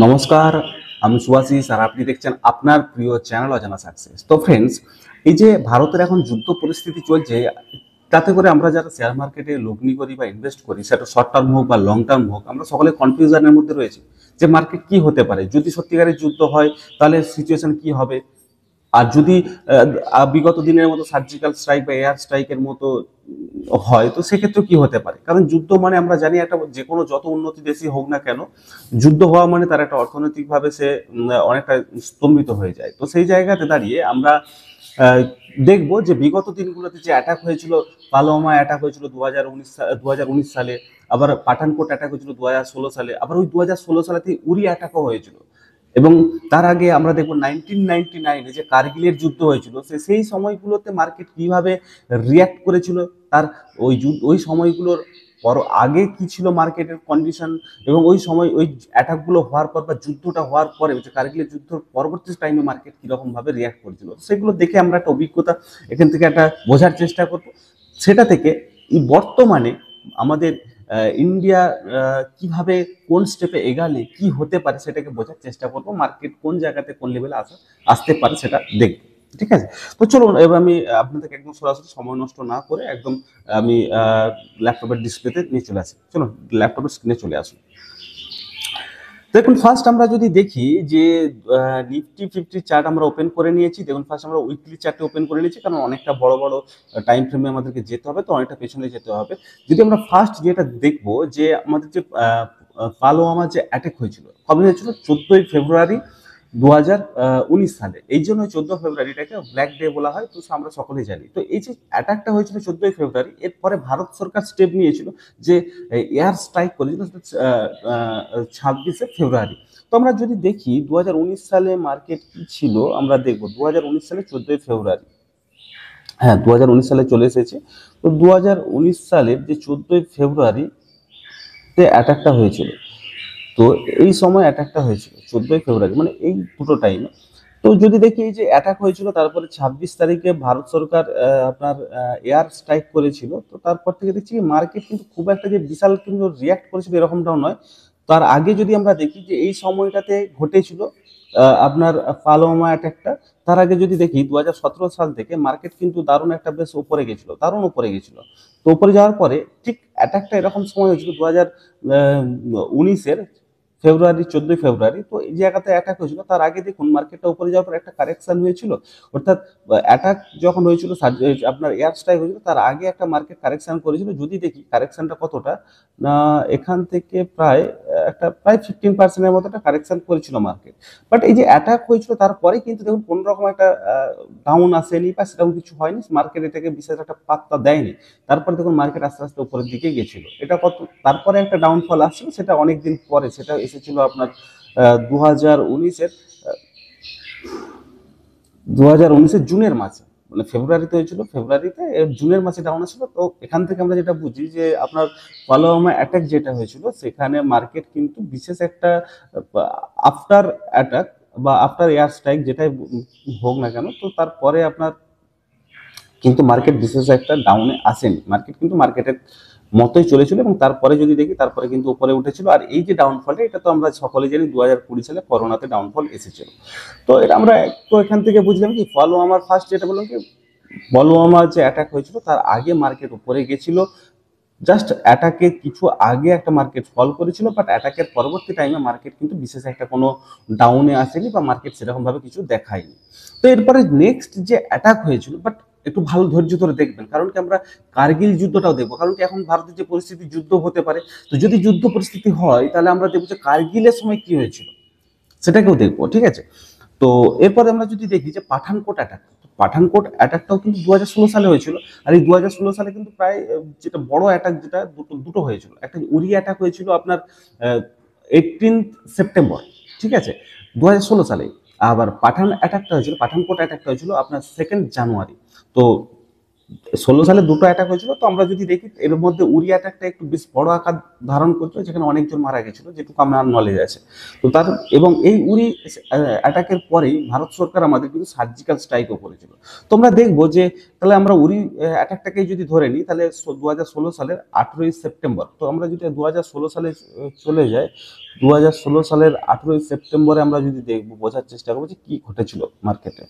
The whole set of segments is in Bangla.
নমস্কার, আমি সুভাষিস আর আপনি দেখছেন আপনার প্রিয় চ্যানেল অজানা সাকসেস। তো ফ্রেন্ডস, এই যে ভারতের এখন যুদ্ধ পরিস্থিতি চলছে, তাতে করে আমরা যারা শেয়ার মার্কেটে লগ্নি করি বা ইনভেস্ট করি, সেটা শর্ট টার্ম হোক বা লং টার্ম হোক, আমরা সকলে কনফিউশনের মধ্যে রয়েছে যে মার্কেট কি হতে পারে। যদি সত্যিকারের যুদ্ধ হয় তাহলে সিচুয়েশন কি হবে, আর যদি বিগত দিনের মতো সার্জিক্যাল স্ট্রাইক বা এয়ার স্ট্রাইকের মতো হয়, তো সেক্ষেত্রে কি হতে পারে। কারণ যুদ্ধ মানে আমরা জানি একটা, যে কোনো যত উন্নতি দেশই হোক না কেন, যুদ্ধ হওয়া মানে তার একটা অর্থনৈতিকভাবে সে অনেকটা স্তম্ভিত হয়ে যায়। তো সেই জায়গাতে দাঁড়িয়ে আমরা আহ, দেখবো যে বিগত দিনগুলোতে যে অ্যাটাক হয়েছিল, পালোমা অ্যাটাক হয়েছিল 2019 সালে, আবার পাঠানকোট অ্যাটাক হয়েছিল 2016 সালে, আবার ওই 2016 সালেতে উরি অ্যাটাকও হয়েছিল। এবং তার আগে আমরা দেখবো 1999-এ যে কার্গিলের যুদ্ধ হয়েছিল, সেই সময়গুলোতে মার্কেট কিভাবে রিয়াক্ট করেছিল, তার ওই সময়গুলোর পর আগে কি ছিল মার্কেটের কন্ডিশন, এবং ওই সময় ওই অ্যাটাকগুলো হওয়ার পর বা যুদ্ধটা হওয়ার পরে, যে কার্গিলের যুদ্ধ পরবর্তী টাইমে মার্কেট কিরকম ভাবে রিয়াক্ট করেছিল, সেগুলো দেখে আমরা একটা অভিজ্ঞতা এখান থেকে একটা বোঝার চেষ্টা করব। সেটা থেকে এই বর্তমানে আমাদের ইন্ডিয়া কিভাবে কোন স্টেপে এগালে কি হতে পারে সেটাকে বোঝার চেষ্টা করবো। মার্কেট কোন জায়গাতে কোন লেভেলে আসতে পারে সেটা দেখবো। ঠিক আছে, তো চলুন এবার আমি আপনাদেরকে একদম সরাসরি সময় নষ্ট না করে একদম আমি ল্যাপটপের ডিসপ্লেতে নিয়ে চলে আসি। চলুন ল্যাপটপের স্ক্রিনে চলে আসুন। দেখুন, ফার্স্ট আমরা যদি দেখি যে নিফটি 50 চার্ট আমরা ওপেন করে নিয়েছি। দেখুন, ফার্স্ট আমরা উইকলি চার্টে ওপেন করে নিয়েছি, কারণ অনেকটা বড় বড় টাইম ফ্রেমে আমাদেরকে যেতে হবে, তো অনেকটা পেছনে যেতে হবে। যদি আমরা ফার্স্ট যেটা দেখবো, যে আমাদের যে পালোয়ামা যে অ্যাটাক হয়েছিল, কবে হয়েছিল? 14ই ফেব্রুয়ারি 2019 সালে। এই জন্য 14 ফেব্রুয়ারিটাকে ব্ল্যাক ডে বলা হয়, তো আমরা সকলেই জানি। তো এই যে অ্যাটাকটা হয়েছিল 14ই ফেব্রুয়ারি, এরপরে ভারত সরকার স্টেপ নিয়েছিল যে এয়ার স্ট্রাইক করেছিল 26 ফেব্রুয়ারি। তো আমরা যদি দেখি 2019 সালে মার্কেট কি ছিল, আমরা দেখবো 2019 সালে 14ই ফেব্রুয়ারি, হ্যাঁ 2019 সালে চলে এসেছে। তো 2019 সালের যে 14ই ফেব্রুয়ারিতে অ্যাটাকটা হয়েছিল, তো এই সময় অ্যাটাকটা হয়েছিল 14ই ফেব্রুয়ারি, মানে এই দুটো টাইমে। তো যদি দেখি এই যে অ্যাটাক হয়েছিল, তারপরে 26 তারিখে ভারত সরকার আপনার এয়ার স্ট্রাইক করেছিল। তো তারপর থেকে দেখছি মার্কেট কিন্তু খুব একটা যে বিশাল কিন্তু রিয়াক্ট করেছিল এরকমটাও নয়। তার আগে যদি আমরা দেখি যে এই সময়টাতে ঘটেছিল আপনার পালোমা অ্যাটাকটা, তার আগে যদি দেখি 2017 সাল থেকে মার্কেট কিন্তু দারুণ একটা বেশ উপরে গেছিল, দারুণ উপরে গেছিল। তো উপরে যাওয়ার পরে ঠিক অ্যাটাকটা এরকম সময় হয়েছিল 2019-এর ফেব্রুয়ারি, 14ই ফেব্রুয়ারি। তো এই জায়গাতে অ্যাটাক হয়েছিল, তার আগে দেখুন মার্কেটটা উপরে যাওয়ার পর একটা কারেকশন হয়েছিল। অর্থাৎ অ্যাটাক যখন হয়েছিল, আপনার এয়ার স্ট্রাইক হয়েছিল, তার আগে একটা মার্কেট কারেকশন করেছিল। যদি দেখি কারেকশনটা কতটা, না এখান থেকে প্রায় 15%-এর মতো একটা কারেকশন করেছিল মার্কেট। বাট এই যে অ্যাটাক হয়েছিল তারপরে কিন্তু দেখুন কোন রকম একটা ডাউন আসেনি বা সেরকম কিছু হয়নি, মার্কেট এটাকে বিশেষ একটা পাত্তা দেয়নি। তারপরে দেখুন মার্কেট আস্তে আস্তে উপরের দিকে গেছিল। এটা কত, তারপরে একটা ডাউনফল আসছিল, সেটা অনেকদিন পরে, সেটা এসেছিল আপনার 2019-এর জুনের মাসে। মানে ফেব্রুয়ারিতে হয়েছিল, ফেব্রুয়ারিতে জুনের মাসে ডাউন আসছিল। তো এখান থেকে আমরা যেটা বুঝি যে আপনার পালোয়ামা অ্যাটাক যেটা হয়েছিল, সেখানে মার্কেট কিন্তু বিশেষ একটা আফটার অ্যাটাক বা আফটার এয়ার স্ট্রাইক যেটাই হোক না কেন, তো তারপরে আপনার কিন্তু মার্কেট বিশেষ একটা ডাউনে আসেনি। মার্কেট কিন্তু মার্কেটের মতোই চলেছিল, এবং তারপরে যদি দেখি তারপরে কিন্তু উপরে উঠেছিল। আর এই যে ডাউনফলটা, এটা তো আমরা সকলে জানি 2020 সালে করোনাতে ডাউনফল এসেছিল। তো এটা আমরা তো এখান থেকে বুঝলাম কি, ফলো আমার ফার্স্ট যেটা বললাম কি, বলওয়ামা যে অ্যাটাক হয়েছিল তার আগে মার্কেট উপরে গেছিল। জাস্ট অ্যাটাকের কিছু আগে একটা মার্কেট ফল করেছিল, বাট অ্যাটাকের পরবর্তী টাইমে মার্কেট কিন্তু বিশেষ একটা কোনো ডাউনে আসেনি বা মার্কেট সেরকম ভাবে কিছু দেখায়নি। তো এরপরে নেক্সট যে অ্যাটাক হয়েছিল, বাট একটু ভালো ধৈর্য ধরে দেখবেন, কারণ কি আমরা কার্গিল যুদ্ধটাও দেখবো। কারণ কি এখন ভারতের যে পরিস্থিতি, যুদ্ধ হতে পারে। তো যদি যুদ্ধ পরিস্থিতি হয়, তাহলে আমরা দেখবো যে কার্গিলের সময় কি হয়েছিল সেটাকেও দেখবো। ঠিক আছে, তো এরপরে আমরা যদি দেখি যে পাঠানকোট অ্যাটাক, পাঠানকোট অ্যাটাকটাও কিন্তু 2016 সালে হয়েছিল। আর এই 2016 সালে কিন্তু প্রায় যেটা বড় অ্যাটাক, যেটা দুটো দুটো হয়েছিল। একটা উরি অ্যাটাক হয়েছিল আপনার 18 সেপ্টেম্বর, ঠিক আছে, 2016 সালে। আবার পাঠান অ্যাটাকটা হয়েছিল, পাঠানকোট অ্যাটাকটা হয়েছিল আপনার 2nd জানুয়ারি। তো 16 সালে দুটো অ্যাটাক হয়েছিল। তো আমরা যদি দেখি এর মধ্যে উড়ি অ্যাটাকটা একটু বেশ বড় আকার ধারণ করছিল, যেখানে অনেকজন মারা গেছিল, যেটুকু আমার নলেজ আছে। তো তার এবং এই উড়ি অ্যাটাকের পরেই ভারত সরকার আমাদের কিন্তু সার্জিক্যাল স্ট্রাইকও করেছিল। তো আমরা দেখবো যে তাহলে আমরা উড়ি অ্যাটাকটাকেই যদি ধরে নিই, তাহলে 2016 সালের 18ই সেপ্টেম্বর। তো আমরা যদি 2016 সালে চলে যাই, সালের 18ই সেপ্টেম্বরে আমরা যদি দেখবো, বোঝার চেষ্টা করবো যে কি ঘটেছিল মার্কেটে,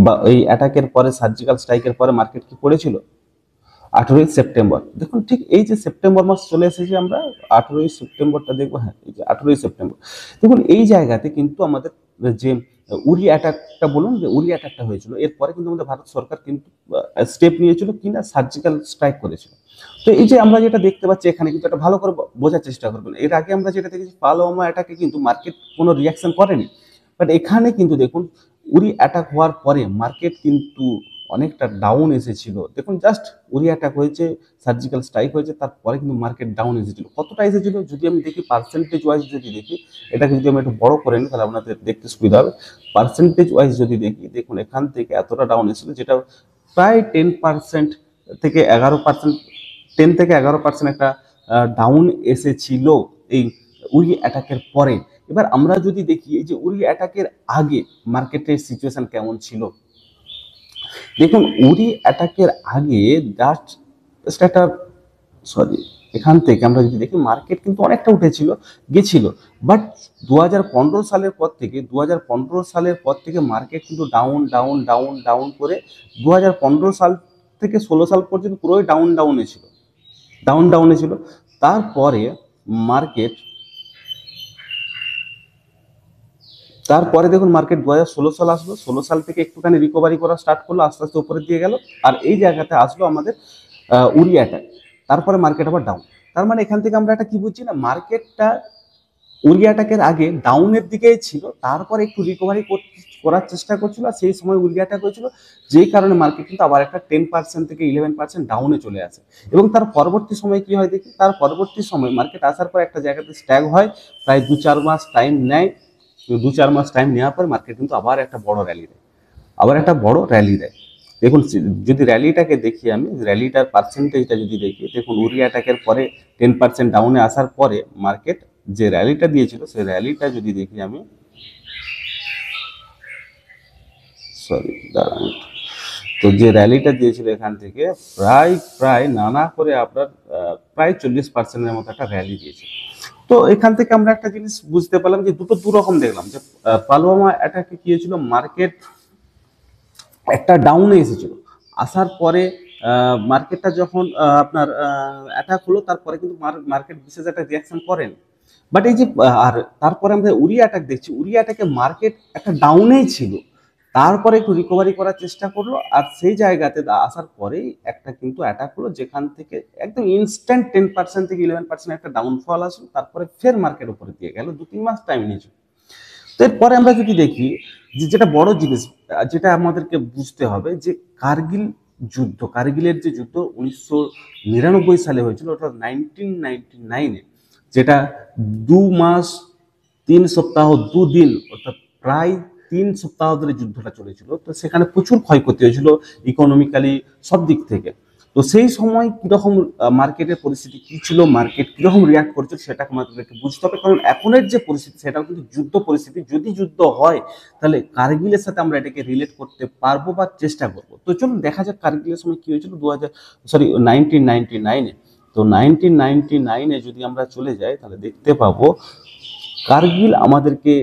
বা এই অ্যাটাকের পরে, সার্জিক্যাল স্ট্রাইকের পরে মার্কেট কি করেছিল। 18ই সেপ্টেম্বর, দেখুন ঠিক এই যে সেপ্টেম্বর মাস চলে এসেছে, আমরা 18ই সেপ্টেম্বরটা দেখবো। হ্যাঁ, এই যে 18ই সেপ্টেম্বর, দেখুন এই জায়গাতে কিন্তু আমাদের যে উরি অ্যাটাকটা, বলুন যে উরি অ্যাটাকটা হয়েছিল, এরপরে কিন্তু আমাদের ভারত সরকার কিন্তু স্টেপ নিয়েছিল কিনা সার্জিক্যাল স্ট্রাইক করেছিল। তো এই যে আমরা যেটা দেখতে পাচ্ছি এখানে, কিন্তু একটা ভালো করে বোঝার চেষ্টা করবেন, এর আগে আমরা যেটা দেখেছি পালোয়ামা অ্যাটাকে কিন্তু মার্কেট কোনো রিয়াকশন করেনি, বাট এখানে কিন্তু দেখুন উরি অ্যাটাক হওয়ার পরে মার্কেট কিন্তু অনেকটা ডাউন এসেছিল। দেখুন জাস্ট উরি অ্যাটাক হয়েছে, সার্জিক্যাল স্ট্রাইক হয়েছে, তারপরে কিন্তু মার্কেট ডাউন এসেছিল। কতটা এসেছিল যদি আমি দেখি, পার্সেন্টেজ ওয়াইজ যদি দেখি, এটাকে যদি আমি একটু বড় করে নিই তাহলে আপনাদের দেখতে সুবিধা হবে। পার্সেন্টেজ ওয়াইজ যদি দেখি, দেখুন এখান থেকে এতটা ডাউন এসেছিল, যেটা প্রায় 10% থেকে 11%, 10 থেকে 11% একটা ডাউন এসেছিল এই উরি অ্যাটাকের পরে। এবার আমরা যদি দেখি এই যে উরি অ্যাটাকের আগে মার্কেটের সিচুয়েশন কেমন ছিল, দেখুন উরি অ্যাটাকের আগে জাস্ট একটা, সরি, এখান থেকে আমরা যদি দেখি মার্কেট কিন্তু অনেকটা উঠেছিল, গেছিল, বাট 2015 সালের পর থেকে মার্কেট কিন্তু ডাউন ডাউন ডাউন ডাউন করে 2015 সাল থেকে 16 সাল পর্যন্ত পুরোই ডাউনে ছিল, ডাউনে ছিল। তারপরে মার্কেট, তারপরে দেখুন মার্কেট 2016 সাল আসলো, 16 সাল থেকে একটুখানি রিকভারি করা স্টার্ট করলো, আস্তে আস্তে উপরের দিকে গেল, আর এই জায়গাতে আসলো আমাদের উরি অ্যাটাক, তারপরে মার্কেট আবার ডাউন। তার মানে এখান থেকে আমরা একটা কি বুঝছি না, মার্কেটটা উরি অ্যাটাকের আগে ডাউনের দিকেই ছিল, তারপরে একটু রিকভারি করার চেষ্টা করছিল, আর সেই সময় উরি অ্যাটাক হয়েছিল, যেই কারণে মার্কেট কিন্তু আবার একটা 10% থেকে 11% ডাউনে চলে আসে। এবং তার পরবর্তী সময় কি হয় দেখি, তার পরবর্তী সময় মার্কেট আসার পর একটা জায়গাতে স্ট্যাগ হয়, প্রায় 2-4 মাস টাইম নেয়। 2-4 মাস টাইম নেওয়ার পর মার্কেট কিন্তু আবার একটা বড় র্যালি দেয়, আবার একটা বড় র্যালি দেয়। দেখুন যদি র্যালিটাকে দেখি, আমি র্যালিটার পার্সেন্টেজটা যদি দেখি, দেখুন উরি অ্যাটাকের পরে 10% ডাউনে আসার পরে মার্কেট যে র্যালিটা দিয়েছিল, সেই র্যালিটা যদি দেখি আমি, সরি দাঁড়ান, তো যে র্যালিটা দিয়েছিল এখান থেকে প্রায় প্রায় নানা করে আপনার প্রায় 40%-এর মতো একটা র্যালি দিয়েছে। তো এখান থেকে আমরা একটা জিনিস বুঝতে পারলাম যে দু রকম দেখলাম, যে পালোয়ামা অ্যাটাকে কি হয়েছিল, মার্কেট একটা ডাউনে এসেছিল, আসার পরে মার্কেটটা যখন আপনার অ্যাটাক হলো, তারপরে কিন্তু মার্কেট বিশেষ একটা রিয়াকশন করেন। বাট এই যে আর তারপরে আমরা উরি অ্যাটাক দেখছি, উরি অ্যাটাকে মার্কেট একটা ডাউনেই ছিল, তারপরে একটু রিকভারি করার চেষ্টা করলো, আর সেই জায়গাতে আসার পরেই একটা কিন্তু অ্যাটাক হলো, যেখান থেকে একদম ইনস্ট্যান্ট 10% থেকে 11% একটা ডাউনফল আসলো, তারপরে ফের মার্কেট উপরে দিয়ে গেল, 2-3 মাস টাইম নিয়েছিল। তো এরপরে আমরা যদি দেখি যে যেটা বড় জিনিস, যেটা আমাদেরকে বুঝতে হবে, যে কার্গিল যুদ্ধ, কার্গিলের যে যুদ্ধ 1999 সালে হয়েছিল, ওটা 1999-এ, যেটা 2 মাস 3 সপ্তাহ 2 দিন, অর্থাৎ প্রায় 3 সপ্তাহ ধরে যুদ্ধটা চলেছিল। তো সেখানে প্রচুর ক্ষয়ক্ষতি হয়েছিল ইকোনমিক্যালি, সব দিক থেকে। তো সেই সময় কিরকম মার্কেটের পরিস্থিতি কি ছিল, মার্কেট কিরকম রিয়াক্ট করছে, সেটা আমাদেরকে বুঝতে হবে, কারণ এখনের যে পরিস্থিতি সেটাও কিন্তু যুদ্ধ পরিস্থিতি। যদি যুদ্ধ হয় তাহলে কার্গিলের সাথে আমরা এটাকে রিলেট করতে পারবো বা চেষ্টা করবো। তো চলুন দেখা যাক কার্গিলের সময় কি হয়েছিল 1999-এ। তো 1999-এ যদি আমরা চলে যাই তাহলে দেখতে পাবো কার্গিল আমাদেরকে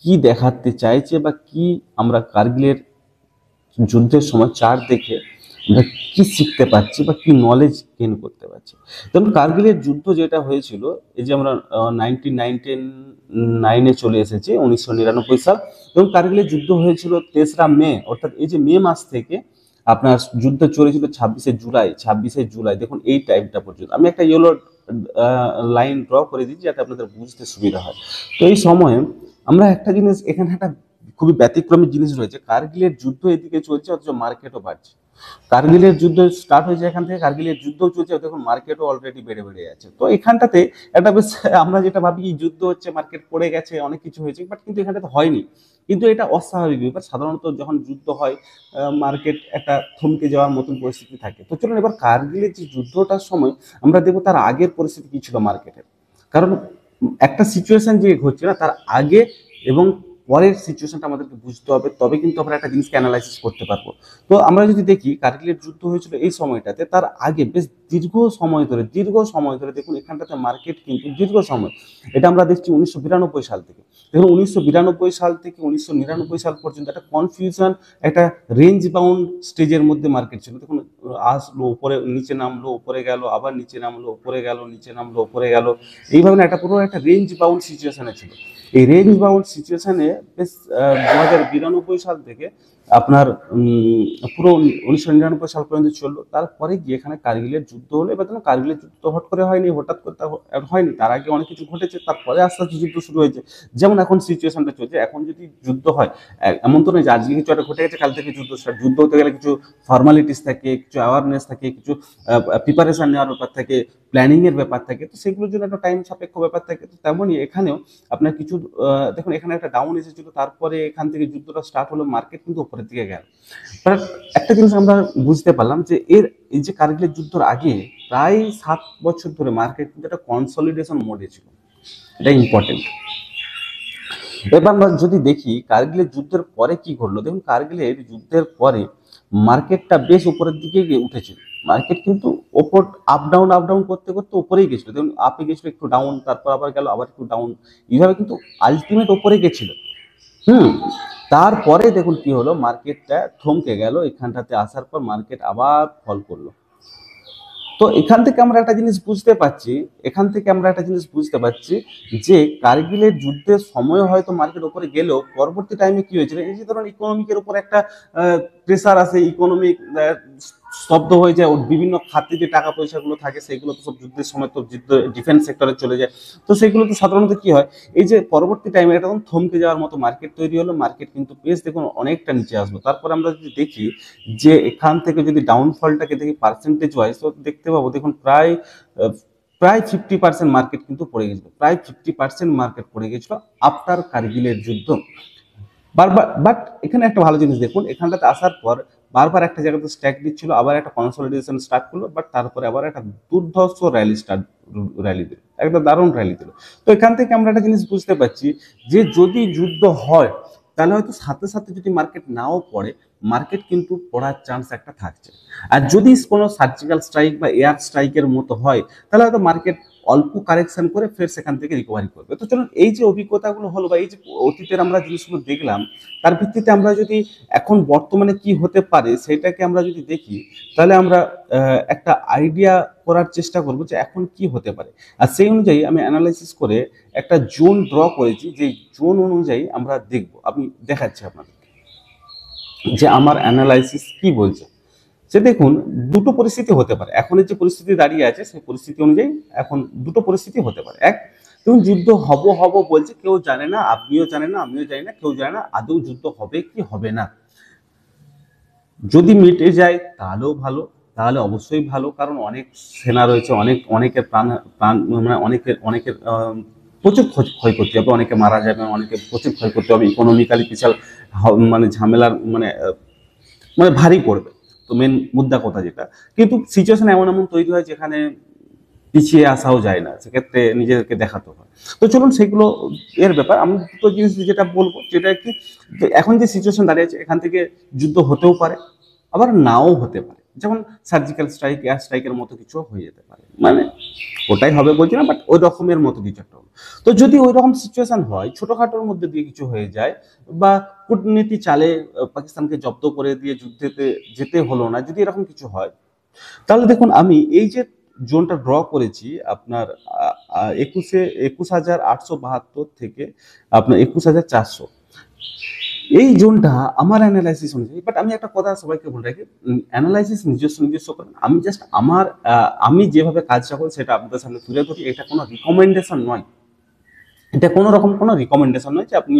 কি দেখাতে চাইছে, বা কি আমরা কার্গিলের যুদ্ধের সময় চার্ট দেখে আমরা কি শিখতে পারছি বা কি নলেজ গেইন করতে পারছি। যেমন কার্গিলের যুদ্ধ যেটা হয়েছিল, এই যে আমরা 1999-এ চলে এসেছি, 1999 সাল, এবং কার্গিলের যুদ্ধ হয়েছিল 3রা মে, অর্থাৎ এই যে মে মাস থেকে আপনার যুদ্ধ চলেছিল 26শে জুলাই। 26শে জুলাই দেখুন এই টাইমটা পর্যন্ত আমি একটা ইয়েলো লাইন ড্র করে দিচ্ছি যাতে আপনাদের বুঝতে সুবিধা হয়। তো এই সময়ে আমরা একটা জিনিস, এখানে একটা খুবই ব্যতিক্রমী জিনিস রয়েছে, কার্গিলের যুদ্ধ এদিকে চলছে অথচ মার্কেটও বাড়ছে। কার্গিলের যুদ্ধ স্টার্ট হয়েছে এখান থেকে, কার্গিলের যুদ্ধ চলছে, দেখুন মার্কেটও অলরেডি বেড়ে বেড়ে যাচ্ছে। তো এখানটাতে একটা বেশ আমরা যেটা ভাবি যুদ্ধ হচ্ছে, মার্কেট পড়ে গেছে, অনেক কিছু হয়েছে, বাট কিন্তু এখানটাতে হয়নি। কিন্তু এটা অস্বাভাবিক ব্যাপার, সাধারণত যখন যুদ্ধ হয় মার্কেট একটা থমকে যাওয়ার মতন পরিস্থিতি থাকে। তো চলুন এবার কার্গিলের যে যুদ্ধটার সময় আমরা দেখবো তার আগের পরিস্থিতি কি ছিল মার্কেটের, কারণ একটা সিচুয়েশন যে ঘটছে না, তার আগে এবং পরের সিচুয়েশনটা আমাদেরকে বুঝতে হবে, তবে কিন্তু আমরা একটা জিনিসকে অ্যানালাইসিস করতে পারবো। তো আমরা যদি দেখি কার্গিলের যুদ্ধ হয়েছিল এই সময়টাতে, তার আগে বেশ দীর্ঘ সময় ধরে দেখুন এখানটাতে মার্কেট কিন্তু দীর্ঘ সময়, এটা আমরা দেখছি 1992 সাল থেকে। দেখুন 1992 সাল থেকে 1999 সাল পর্যন্ত একটা কনফিউশন, একটা রেঞ্জ বাউন্ড স্টেজের মধ্যে মার্কেট ছিল। দেখুন আসলো উপরে, নিচে নামলো, উপরে গেল, আবার নিচে নামলো, উপরে গেল, নিচে নামলো, উপরে গেল, এইভাবে না একটা পুরো একটা রেঞ্জ বাউন্ড সিচুয়েশনে ছিল। এই রেঞ্জ বাউন্ড সিচুয়েশনে বেশ 2092 সাল থেকে আপনার পুরো 1999 সাল পর্যন্ত চললো। তারপরে গিয়ে এখানে কার্গিলের যুদ্ধ হলো। এবার ধরুন কার্গিলের যুদ্ধ তো হট করে হয়নি, হঠাৎ করে হয়নি, তার আগে অনেক কিছু ঘটেছে, তারপরে আস্তে আস্তে যুদ্ধ শুরু হয়েছে। যেমন এখন সিচুয়েশনটা চলছে, এখন যদি যুদ্ধ হয়, এমন তো নয় যে আজকে কিছু একটা ঘটে গেছে কাল থেকে যুদ্ধ স্টার্ট। যুদ্ধ হতে গেলে কিছু ফর্মালিটিস থাকে, কিছু অ্যাওয়ারনেস থাকে, কিছু প্রিপারেশন নেওয়ার ব্যাপার থাকে, প্ল্যানিং এর ব্যাপার থাকে, তো সেগুলোর জন্য একটা টাইম সাপেক্ষ ব্যাপার থাকে। তো তেমনই এখানেও আপনার কিছু দেখুন এখানে একটা ডাউন এসেছিল, তারপরে এখান থেকে যুদ্ধটা স্টার্ট হলো, মার্কেট কিন্তু উপরের দিকে গেল। বাট একটা জিনিস আমরা বুঝতে পারলাম যে এই যে কার্গিলের যুদ্ধের আগে প্রায় 7 বছর ধরে মার্কেট কিন্তু একটা কনসলিডেশন মোডে ছিল। এটা ইম্পর্টেন্ট। এবার আমরা যদি দেখি কার্গিলের যুদ্ধের পরে কি ঘটলো, দেখুন কার্গিলের যুদ্ধের পরে মার্কেটটা বেশ উপরের দিকে উঠেছিল। মার্কেট কিন্তু ওপর আপ ডাউন করতে করতে উপরেই গেছিল। দেখুন আপে গেছিল, একটু ডাউন, তারপর আবার গেল, আবার একটু ডাউন, এইভাবে কিন্তু আলটিমেট ওপরে গেছিল। হুম। তারপরে দেখুন কি হলো, মার্কেটটা থমকে গেল, এখানটাতে আসার পর মার্কেট আবার ফল করলো। তো এখান থেকে আমরা একটা জিনিস বুঝতে পারছি যে কার্গিলের যুদ্ধের সময় হয়তো মার্কেট উপরে গেলেও পরবর্তী টাইমে কি হয়েছিল, এই যে ধরুন ইকোনমিকের উপর একটা প্রেসার আসে, ইকোনমিক স্তব্ধ হয়ে যায়, ওর বিভিন্ন খাতে যে টাকা পয়সাগুলো থাকে সেগুলো তো সব যুদ্ধের সময় তো যুদ্ধ ডিফেন্স সেক্টরে চলে যায়। তো সেগুলো তো সাধারণত কি হয়, এই যে পরবর্তী টাইমে এটা তখন থমকে যাওয়ার মতো মার্কেট তৈরি হলো, মার্কেট কিন্তু বেশ দেখুন অনেকটা নিচে আসলো। তারপর আমরা যদি দেখি যে এখান থেকে যদি ডাউনফলটাকে দেখি পার্সেন্টেজ ওয়াইজ, তো দেখতে পাবো দেখুন প্রায় 50% মার্কেট কিন্তু পড়ে গেছিল, প্রায় 50% মার্কেট পড়ে গেছিল আফটার কার্গিলের যুদ্ধ। বারবার, বাট এখানে একটা ভালো জিনিস দেখুন, এখানটাতে আসার পর বারবার একটা জায়গাতে স্ট্যাক দিচ্ছিল, আবার একটা কনসলিডেশন স্টার্ট করলো, বাট তারপরে আবার একটা দুর্ধর্ষ র্যালি দিল, একটা দারুণ র্যালি দিল। তো এখান থেকে আমরা একটা জিনিস বুঝতে পারছি যে যদি যুদ্ধ হয় তাহলে হয়তো সাথে সাথে যদি মার্কেট নাও পড়ে, মার্কেট কিন্তু পড়ার চান্স একটা থাকছে। আর যদি কোনো সার্জিক্যাল স্ট্রাইক বা এয়ার স্ট্রাইকের মতো হয় তাহলে হয়তো মার্কেট অল্প কারেকশন করে ফের সেখান থেকে রিকভারি করবে। তো চলুন এই যে অভিজ্ঞতাগুলো হলো বা এই যে অতীতের আমরা জিনিসগুলো দেখলাম, তার ভিত্তিতে আমরা যদি এখন বর্তমানে কি হতে পারে সেটাকে আমরা যদি দেখি, তাহলে আমরা একটা আইডিয়া করার চেষ্টা করবো যে এখন কি হতে পারে। আর সেই অনুযায়ী আমি অ্যানালাইসিস করে একটা জোন ড্র করেছি, যে জোন অনুযায়ী আমরা দেখবো, আমি দেখাচ্ছি আপনাদের যে আমার অ্যানালাইসিস কি বলছে। সে দেখুন দুটো পরিস্থিতি হতে পারে, এখনের যে পরিস্থিতি দাঁড়িয়ে আছে সেই পরিস্থিতি অনুযায়ী এখন দুটো পরিস্থিতি হতে পারে। এক, দেখুন যুদ্ধ হব হব বলছে, কেউ জানে না, আপনিও জানেন না, আমিও জানি না, কেউ জানে না আদৌ যুদ্ধ হবে কি হবে না। যদি মিটে যায় তাহলেও ভালো, তাহলে অবশ্যই ভালো, কারণ অনেক সেনা রয়েছে, অনেকের প্রাণ প্রাণ মানে অনেকের প্রচুর ক্ষয়ক্ষতি হবে, অনেকে মারা যাবে, অনেকে প্রচুর ক্ষয়ক্ষতি হবে, ইকোনমিক্যালি বিশাল মানে ঝামেলার মানে মানে ভারী পড়বে। তো মেন মুদ্রা কথা যেটা, কিন্তু সিচুয়েশন এমন এমন তৈরি হয় যেখানে পিছিয়ে আসাও যায় না, সেক্ষেত্রে নিজেদেরকে দেখাতে হয়। তো চলুন সেগুলো এর ব্যাপার। আমি দুটো জিনিস যেটা বলবো যেটা কি, এখন যে সিচুয়েশন দাঁড়িয়েছে এখান থেকে যুদ্ধ হতেও পারে, আবার নাও হতে পারে। যেমন সার্জিক্যাল স্ট্রাইক, এয়ার স্ট্রাইকের মতো কিছু হয়ে যেতে পারে, মানে ওটাই হবে বলছি না, বাট ওই রকমের মতো কিছু একটা হবে। তো যদি ওই রকম সিচুয়েশন হয়, ছোটখাটোর মধ্যে দিয়ে কিছু হয়ে যায়, বা কূটনীতি চালে পাকিস্তানকে জব্দ করে দিয়ে যুদ্ধেতে যেতে হলো না, যদি এরকম কিছু হয়, তাহলে দেখুন আমি এই যে জোনটা ড্র করেছি আপনার 21,872 থেকে আপনার 21,400, এই জোনটা আমার অ্যানালাইসিস অনুযায়ী। বাট আমি একটা কথা সবাইকে বলে রাখি, অ্যানালাইসিস নিজস্ব করেন, আমি জাস্ট আমি যেভাবে কাজটা করি সেটা আপনাদের সামনে তুলে ধরি, এটা কোনো রিকমেন্ডেশন নয়, এটা কোনো রকম কোনো রিকমেন্ডেশন নয় যে আপনি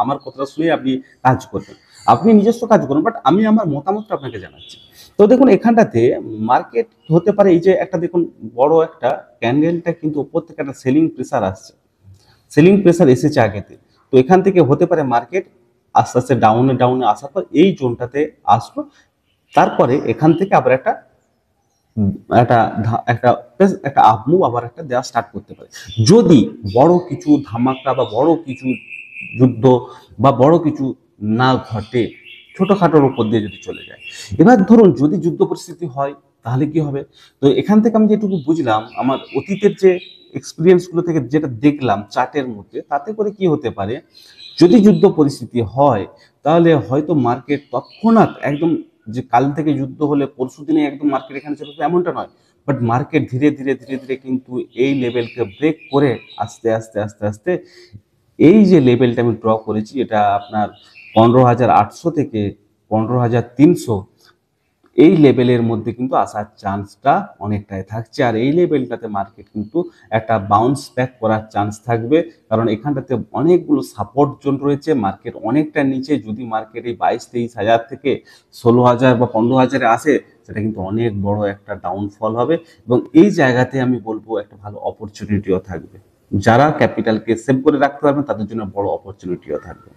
আমার কথা শুনে আপনি কাজ করবেন, আপনি নিজস্ব কাজ করুন, বাট আমি আমার মতামতটা আপনাকে জানাচ্ছি। তো দেখুন এখানটাতে মার্কেট হতে পারে, এই যে একটা দেখুন বড় একটা ক্যান্ডেলটা কিন্তু উপর থেকে একটা সেলিং প্রেসার আসছে, সেলিং প্রেসার এসেছে আগেতে। তো এখান থেকে হতে পারে মার্কেট আস্তে আস্তে ডাউনে ডাউনে আসার পর এই জোনটাতে আসলো, তারপরে এখান থেকে আবার একটা একটা একটা একটা আপমুভ আবার একটা দেওয়া স্টার্ট করতে পারে। যদি বড় কিছু ধামাকা বা বড় কিছু যুদ্ধ বা বড় কিছু না ঘটে, ছোটখাটোর উপর দিয়ে যদি চলে যায়। এবার ধরুন যদি যুদ্ধ পরিস্থিতি হয় তাহলে কি হবে? তো এখান থেকে আমি যেটুকু বুঝলাম আমার অতীতের যে এক্সপিরিয়েন্সগুলো থেকে যেটা দেখলাম চার্টের মধ্যে, তাতে করে কি হতে পারে, যদি যুদ্ধ পরিস্থিতি হয় তাহলে হয়তো মার্কেট তৎক্ষণাৎ একদম যে কাল থেকে যুদ্ধ হলে পরশু দিনে একদম মার্কেট এখানে চলে আসবে এমনটা নয়, বাট মার্কেট ধীরে ধীরে ধীরে ধীরে কিন্তু এই লেভেলকে ব্রেক করে আস্তে আস্তে আস্তে আস্তে এই যে লেভেলটা আমি ড্র করেছি, এটা আপনার 15,800 থেকে 15,300, এই লেভেলের মধ্যে কিন্তু আসার চান্সটা অনেকটাই থাকছে। আর এই লেভেলটাতে মার্কেট কিন্তু একটা বাউন্স ব্যাক করার চান্স থাকবে, কারণ এখানটাতে অনেকগুলো সাপোর্ট জোন রয়েছে। মার্কেট অনেকটা নিচে, যদি মার্কেট এই 22-23 হাজার থেকে 16,000 বা 15,000-এ আসে, সেটা কিন্তু অনেক বড় একটা ডাউনফল হবে। এবং এই জায়গাতে আমি বলবো একটা ভালো অপরচুনিটিও থাকবে, যারা ক্যাপিটালকে সেভ করে রাখতে পারবেন তাদের জন্য বড় অপরচুনিটিও থাকবে।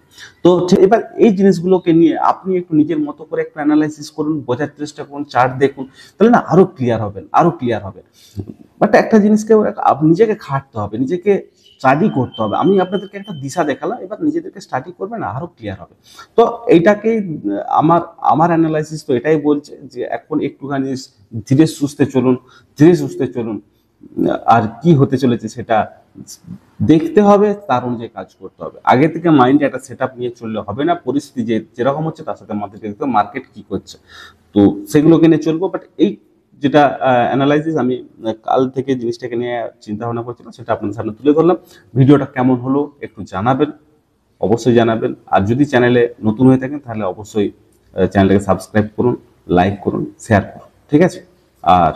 তো এবার এই জিনিসগুলোকে নিয়ে আপনি একটু নিজের মতো করে একটু অ্যানালাইসিস করুন, বোঝার চেষ্টা করুন, চার্ট দেখুন, তাহলে না আরো ক্লিয়ার হবেন, আরো ক্লিয়ার হবেন। বাট একটা জিনিসকে নিজেকে খাটতে হবে, নিজেকে স্টাডি করতে হবে। আমি আপনাদেরকে একটা দিশা দেখালাম, এবার নিজেদেরকে স্টাডি করবেন, আরো ক্লিয়ার হবে। তো এইটাকে আমার আমার অ্যানালাইসিস তো এটাই বলছে যে এখন একটুখানি ধীরে সুস্থে চলুন, ধীরে সুস্থে চলুন। আর কি হতে চলেছে সেটা দেখতে হবে, তার অনুযায়ী কাজ করতে হবে। আগে থেকে মাইন্ডে একটা সেট আপ নিয়ে চললে হবে না, পরিস্থিতি যেরকম হচ্ছে তার সাথে আমাদেরকে দেখতে হবে মার্কেট কি করছে, তো সেগুলোকে নিয়ে চলবো। বাট এই যেটা অ্যানালাইসিস আমি কাল থেকে জিনিসটাকে নিয়ে চিন্তা ভাবনা করছিলাম, সেটা আপনাদের সামনে তুলে ধরলাম। ভিডিওটা কেমন হলো একটু জানাবেন, অবশ্যই জানাবেন। আর যদি চ্যানেলে নতুন হয়ে থাকেন তাহলে অবশ্যই চ্যানেলটাকে সাবস্ক্রাইব করুন, লাইক করুন, শেয়ার করুন, ঠিক আছে? আর